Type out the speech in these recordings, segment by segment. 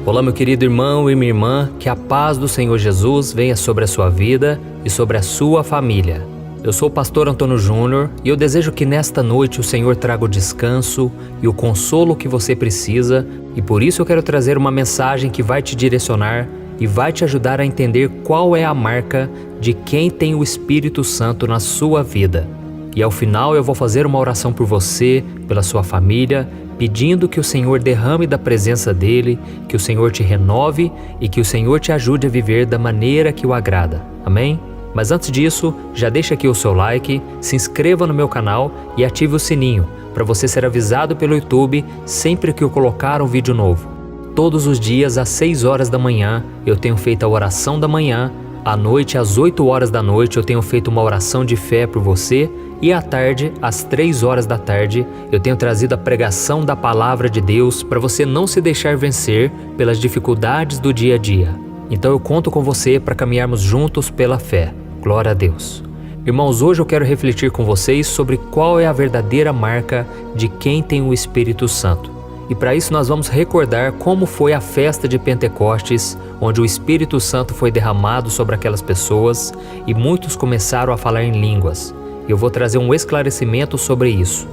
Olá, meu querido irmão e minha irmã, que a paz do Senhor Jesus venha sobre a sua vida e sobre a sua família. Eu sou o pastor Antônio Júnior e eu desejo que nesta noite o Senhor traga o descanso e o consolo que você precisa, e por isso eu quero trazer uma mensagem que vai te direcionar e vai te ajudar a entender qual é a marca de quem tem o Espírito Santo na sua vida. E ao final eu vou fazer uma oração por você, pela sua família, pedindo que o Senhor derrame da presença dEle, que o Senhor te renove e que o Senhor te ajude a viver da maneira que o agrada. Amém? Mas antes disso, já deixa aqui o seu like, se inscreva no meu canal e ative o sininho para você ser avisado pelo YouTube sempre que eu colocar um vídeo novo. Todos os dias às 6 horas da manhã eu tenho feito a oração da manhã, à noite às 8 horas da noite eu tenho feito uma oração de fé por você, e à tarde, às 3 horas da tarde, eu tenho trazido a pregação da Palavra de Deus para você não se deixar vencer pelas dificuldades do dia a dia. Então eu conto com você para caminharmos juntos pela fé. Glória a Deus. Irmãos, hoje eu quero refletir com vocês sobre qual é a verdadeira marca de quem tem o Espírito Santo. E para isso nós vamos recordar como foi a festa de Pentecostes, onde o Espírito Santo foi derramado sobre aquelas pessoas e muitos começaram a falar em línguas. Eu vou trazer um esclarecimento sobre isso.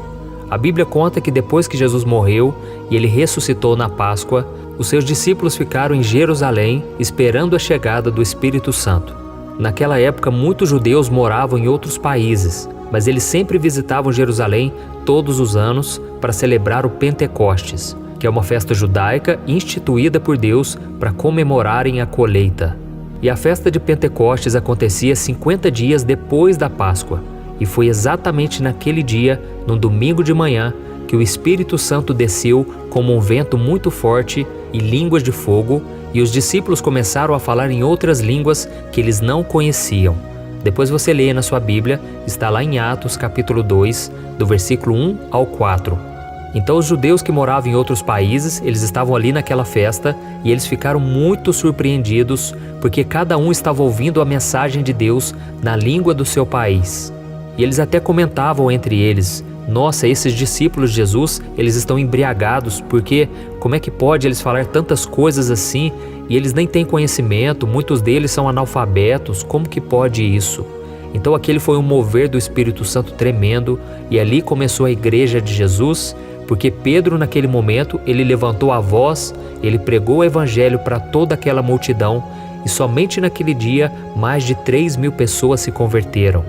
A Bíblia conta que depois que Jesus morreu e ele ressuscitou na Páscoa, os seus discípulos ficaram em Jerusalém esperando a chegada do Espírito Santo. Naquela época, muitos judeus moravam em outros países, mas eles sempre visitavam Jerusalém todos os anos para celebrar o Pentecostes, que é uma festa judaica instituída por Deus para comemorarem a colheita. E a festa de Pentecostes acontecia 50 dias depois da Páscoa. E foi exatamente naquele dia, no domingo de manhã, que o Espírito Santo desceu como um vento muito forte e línguas de fogo, e os discípulos começaram a falar em outras línguas que eles não conheciam. Depois você lê na sua Bíblia, está lá em Atos capítulo 2, do versículo 1 ao 4. Então os judeus que moravam em outros países, eles estavam ali naquela festa e eles ficaram muito surpreendidos porque cada um estava ouvindo a mensagem de Deus na língua do seu país. E eles até comentavam entre eles: nossa, esses discípulos de Jesus, eles estão embriagados, porque como é que pode eles falar tantas coisas assim e eles nem têm conhecimento, muitos deles são analfabetos, como que pode isso? Então aquele foi um mover do Espírito Santo tremendo, e ali começou a igreja de Jesus, porque Pedro naquele momento, ele levantou a voz, ele pregou o evangelho para toda aquela multidão, e somente naquele dia mais de 3.000 pessoas se converteram.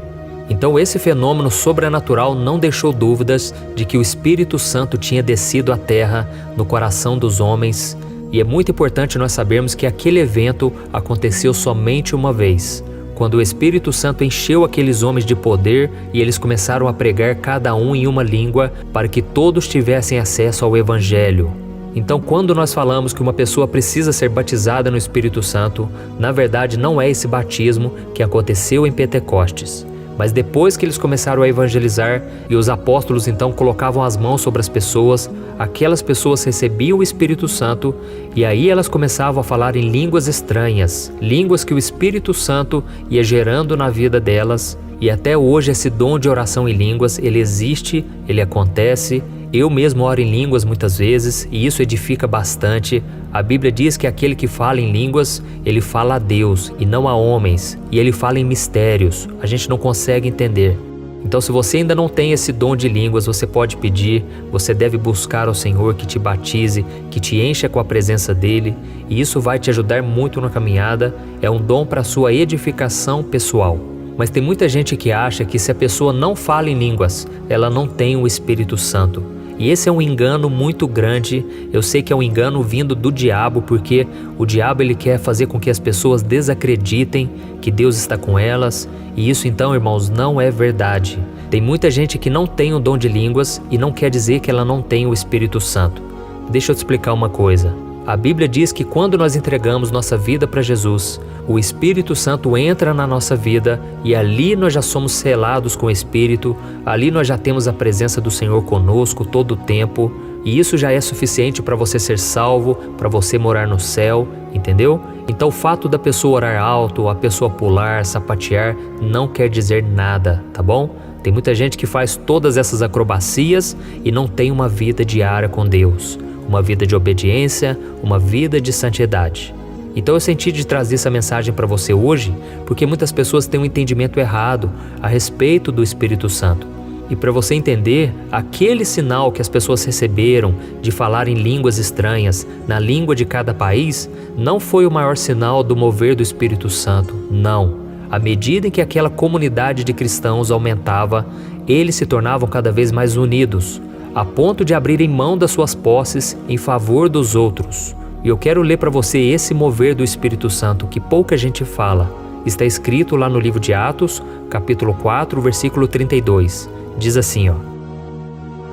Então esse fenômeno sobrenatural não deixou dúvidas de que o Espírito Santo tinha descido à terra no coração dos homens, e é muito importante nós sabermos que aquele evento aconteceu somente uma vez, quando o Espírito Santo encheu aqueles homens de poder e eles começaram a pregar cada um em uma língua para que todos tivessem acesso ao Evangelho. Então, quando nós falamos que uma pessoa precisa ser batizada no Espírito Santo, na verdade não é esse batismo que aconteceu em Pentecostes. Mas depois que eles começaram a evangelizar e os apóstolos então colocavam as mãos sobre as pessoas, aquelas pessoas recebiam o Espírito Santo e aí elas começavam a falar em línguas estranhas, línguas que o Espírito Santo ia gerando na vida delas. E até hoje esse dom de oração em línguas, ele existe, ele acontece. Eu mesmo oro em línguas muitas vezes e isso edifica bastante. A Bíblia diz que aquele que fala em línguas, ele fala a Deus e não a homens, e ele fala em mistérios, a gente não consegue entender. Então se você ainda não tem esse dom de línguas, você pode pedir, você deve buscar ao Senhor que te batize, que te encha com a presença dEle, e isso vai te ajudar muito na caminhada, é um dom para a sua edificação pessoal. Mas tem muita gente que acha que se a pessoa não fala em línguas, ela não tem o Espírito Santo. E esse é um engano muito grande. Eu sei que é um engano vindo do diabo, porque o diabo ele quer fazer com que as pessoas desacreditem que Deus está com elas. E isso então, irmãos, não é verdade. Tem muita gente que não tem o dom de línguas e não quer dizer que ela não tem o Espírito Santo. Deixa eu te explicar uma coisa. A Bíblia diz que quando nós entregamos nossa vida para Jesus, o Espírito Santo entra na nossa vida e ali nós já somos selados com o Espírito, ali nós já temos a presença do Senhor conosco todo o tempo, e isso já é suficiente para você ser salvo, para você morar no céu, entendeu? Então o fato da pessoa orar alto, a pessoa pular, sapatear, não quer dizer nada, tá bom? Tem muita gente que faz todas essas acrobacias e não tem uma vida diária com Deus. uma vida de obediência, uma vida de santidade. Então eu senti de trazer essa mensagem para você hoje, porque muitas pessoas têm um entendimento errado a respeito do Espírito Santo. E para você entender, aquele sinal que as pessoas receberam de falar em línguas estranhas, na língua de cada país, não foi o maior sinal do mover do Espírito Santo, não. À medida em que aquela comunidade de cristãos aumentava, eles se tornavam cada vez mais unidos, a ponto de abrirem mão das suas posses em favor dos outros. E eu quero ler para você esse mover do Espírito Santo que pouca gente fala. Está escrito lá no livro de Atos, capítulo 4, versículo 32. Diz assim, ó: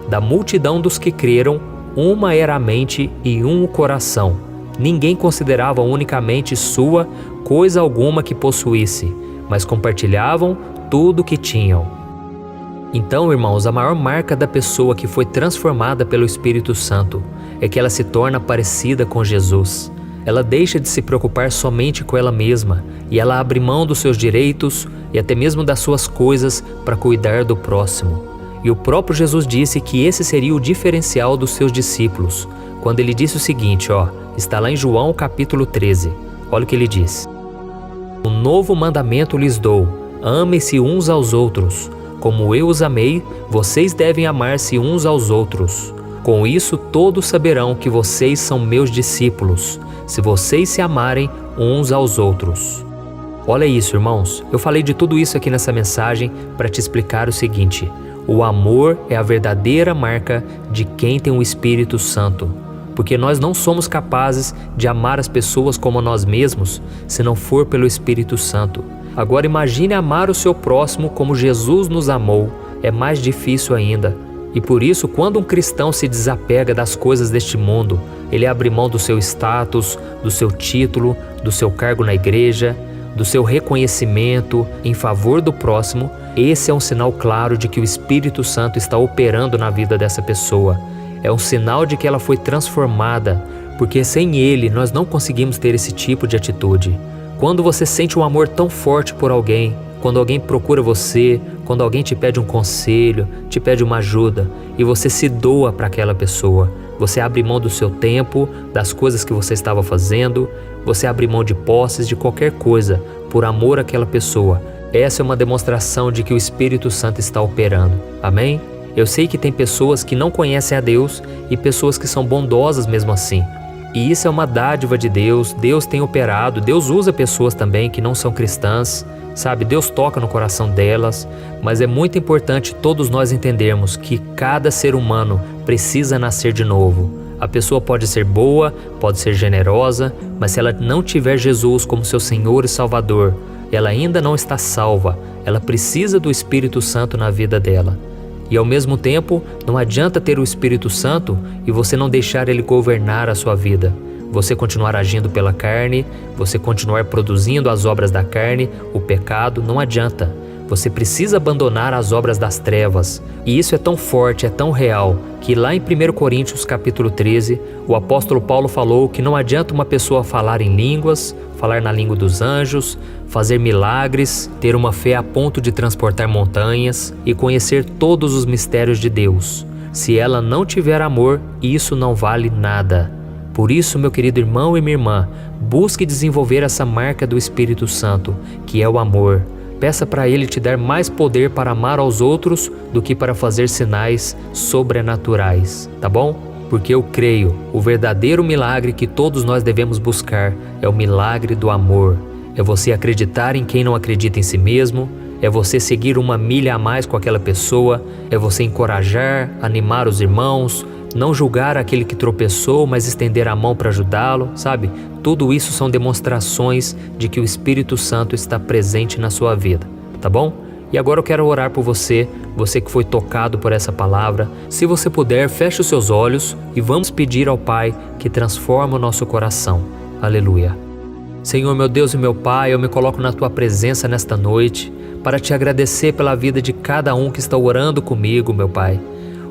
Da multidão dos que creram, uma era a mente e um o coração. Ninguém considerava unicamente sua coisa alguma que possuísse, mas compartilhavam tudo o que tinham. Então, irmãos, a maior marca da pessoa que foi transformada pelo Espírito Santo é que ela se torna parecida com Jesus. Ela deixa de se preocupar somente com ela mesma e ela abre mão dos seus direitos e até mesmo das suas coisas para cuidar do próximo. E o próprio Jesus disse que esse seria o diferencial dos seus discípulos, quando ele disse o seguinte, está lá em João capítulo 13. Olha o que ele diz: Um novo mandamento lhes dou, amem-se uns aos outros. Como eu os amei, vocês devem amar-se uns aos outros. Com isso todos saberão que vocês são meus discípulos, se vocês se amarem uns aos outros. Olha isso, irmãos. Eu falei de tudo isso aqui nessa mensagem para te explicar o seguinte: o amor é a verdadeira marca de quem tem o Espírito Santo, porque nós não somos capazes de amar as pessoas como nós mesmos se não for pelo Espírito Santo. Agora imagine amar o seu próximo como Jesus nos amou. É mais difícil ainda. E por isso, quando um cristão se desapega das coisas deste mundo, ele abre mão do seu status, do seu título, do seu cargo na igreja, do seu reconhecimento em favor do próximo, esse é um sinal claro de que o Espírito Santo está operando na vida dessa pessoa. É um sinal de que ela foi transformada, porque sem ele nós não conseguimos ter esse tipo de atitude. Quando você sente um amor tão forte por alguém, quando alguém procura você, quando alguém te pede um conselho, te pede uma ajuda, e você se doa para aquela pessoa, você abre mão do seu tempo, das coisas que você estava fazendo, você abre mão de posses, de qualquer coisa, por amor àquela pessoa. Essa é uma demonstração de que o Espírito Santo está operando. Amém? Eu sei que tem pessoas que não conhecem a Deus e pessoas que são bondosas mesmo assim. E isso é uma dádiva de Deus. Deus tem operado, Deus usa pessoas também que não são cristãs, sabe? Deus toca no coração delas, mas é muito importante todos nós entendermos que cada ser humano precisa nascer de novo. A pessoa pode ser boa, pode ser generosa, mas se ela não tiver Jesus como seu Senhor e Salvador, ela ainda não está salva. Ela precisa do Espírito Santo na vida dela. E ao mesmo tempo, não adianta ter o Espírito Santo e você não deixar ele governar a sua vida. Você continuar agindo pela carne, você continuar produzindo as obras da carne, o pecado, não adianta. Você precisa abandonar as obras das trevas. E isso é tão forte, é tão real, que lá em 1 Coríntios capítulo 13, o apóstolo Paulo falou que não adianta uma pessoa falar em línguas, falar na língua dos anjos, fazer milagres, ter uma fé a ponto de transportar montanhas e conhecer todos os mistérios de Deus. Se ela não tiver amor, isso não vale nada. Por isso, meu querido irmão e minha irmã, busque desenvolver essa marca do Espírito Santo, que é o amor. Peça para Ele te dar mais poder para amar aos outros do que para fazer sinais sobrenaturais, tá bom? Porque eu creio, o verdadeiro milagre que todos nós devemos buscar é o milagre do amor. É você acreditar em quem não acredita em si mesmo, é você seguir uma milha a mais com aquela pessoa, é você encorajar, animar os irmãos, não julgar aquele que tropeçou, mas estender a mão para ajudá-lo, sabe? Tudo isso são demonstrações de que o Espírito Santo está presente na sua vida, tá bom? E agora eu quero orar por você, você que foi tocado por essa palavra. Se você puder, feche os seus olhos e vamos pedir ao Pai que transforma o nosso coração. Aleluia. Senhor, meu Deus e meu Pai, eu me coloco na Tua presença nesta noite para Te agradecer pela vida de cada um que está orando comigo, meu Pai.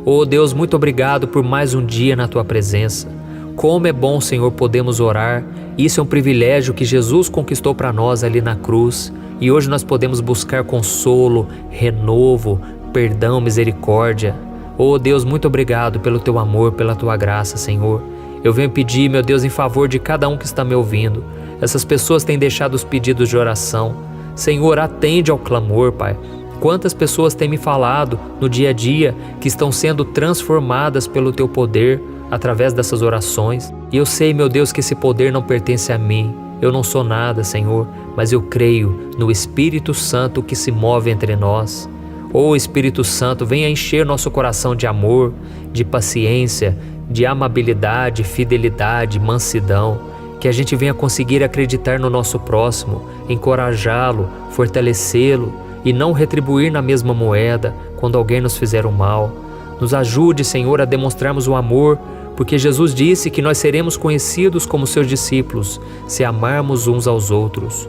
Oh Deus, muito obrigado por mais um dia na Tua presença. Como é bom, Senhor, podemos orar. Isso é um privilégio que Jesus conquistou para nós ali na cruz. E hoje nós podemos buscar consolo, renovo, perdão, misericórdia. Oh Deus, muito obrigado pelo Teu amor, pela Tua graça, Senhor. Eu venho pedir, meu Deus, em favor de cada um que está me ouvindo. Essas pessoas têm deixado os pedidos de oração. Senhor, atende ao clamor, Pai. Quantas pessoas têm me falado no dia a dia que estão sendo transformadas pelo Teu poder através dessas orações. E eu sei, meu Deus, que esse poder não pertence a mim. Eu não sou nada, Senhor, mas eu creio no Espírito Santo que se move entre nós. Ô Espírito Santo, venha encher nosso coração de amor, de paciência, de amabilidade, fidelidade, mansidão, que a gente venha conseguir acreditar no nosso próximo, encorajá-lo, fortalecê-lo e não retribuir na mesma moeda quando alguém nos fizer o mal. Nos ajude, Senhor, a demonstrarmos o amor, porque Jesus disse que nós seremos conhecidos como seus discípulos se amarmos uns aos outros.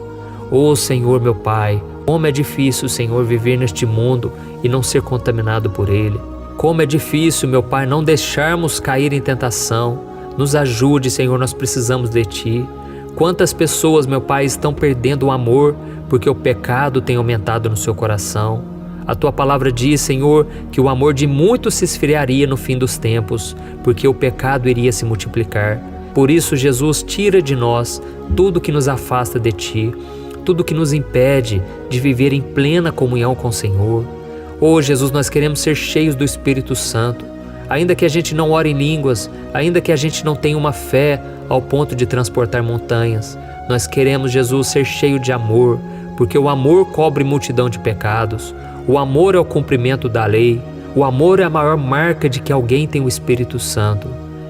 Ô Senhor, meu Pai, como é difícil, Senhor, viver neste mundo e não ser contaminado por ele. Como é difícil, meu Pai, não deixarmos cair em tentação. Nos ajude, Senhor, nós precisamos de Ti. Quantas pessoas, meu Pai, estão perdendo o amor porque o pecado tem aumentado no seu coração. A Tua palavra diz, Senhor, que o amor de muitos se esfriaria no fim dos tempos, porque o pecado iria se multiplicar. Por isso, Jesus, tira de nós tudo que nos afasta de Ti, tudo que nos impede de viver em plena comunhão com o Senhor. Oh, Jesus, nós queremos ser cheios do Espírito Santo. Ainda que a gente não ore em línguas, ainda que a gente não tenha uma fé ao ponto de transportar montanhas, nós queremos, Jesus, ser cheio de amor, porque o amor cobre multidão de pecados. O amor é o cumprimento da lei. O amor é a maior marca de que alguém tem o Espírito Santo.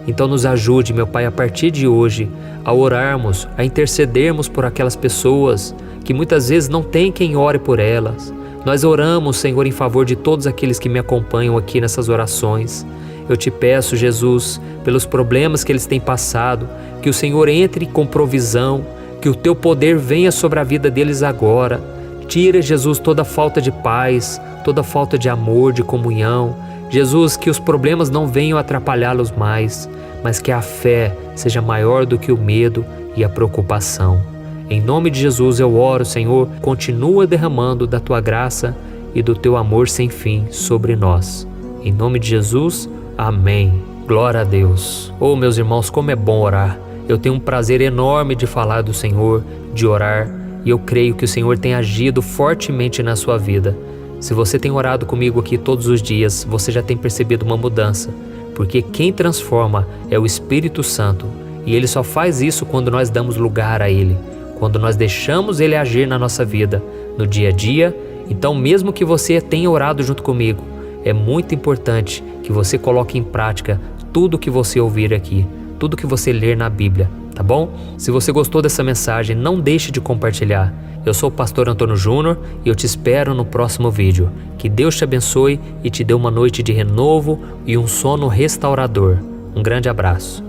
Então nos ajude, meu Pai, a partir de hoje, a orarmos, a intercedermos por aquelas pessoas que muitas vezes não tem quem ore por elas. Nós oramos, Senhor, em favor de todos aqueles que me acompanham aqui nessas orações. Eu Te peço, Jesus, pelos problemas que eles têm passado, que o Senhor entre com provisão, que o Teu poder venha sobre a vida deles agora. Tira, Jesus, toda falta de paz, toda falta de amor, de comunhão. Jesus, que os problemas não venham atrapalhá-los mais, mas que a fé seja maior do que o medo e a preocupação. Em nome de Jesus eu oro, Senhor, continua derramando da Tua graça e do Teu amor sem fim sobre nós. Em nome de Jesus, amém. Glória a Deus. Oh, meus irmãos, como é bom orar. Eu tenho um prazer enorme de falar do Senhor, de orar, e eu creio que o Senhor tem agido fortemente na sua vida. Se você tem orado comigo aqui todos os dias, você já tem percebido uma mudança, porque quem transforma é o Espírito Santo, e Ele só faz isso quando nós damos lugar a Ele, quando nós deixamos Ele agir na nossa vida, no dia a dia. Então, mesmo que você tenha orado junto comigo, é muito importante que você coloque em prática tudo que você ouvir aqui, tudo que você ler na Bíblia, tá bom? Se você gostou dessa mensagem, não deixe de compartilhar. Eu sou o pastor Antônio Júnior e eu te espero no próximo vídeo. Que Deus te abençoe e te dê uma noite de renovo e um sono restaurador. Um grande abraço.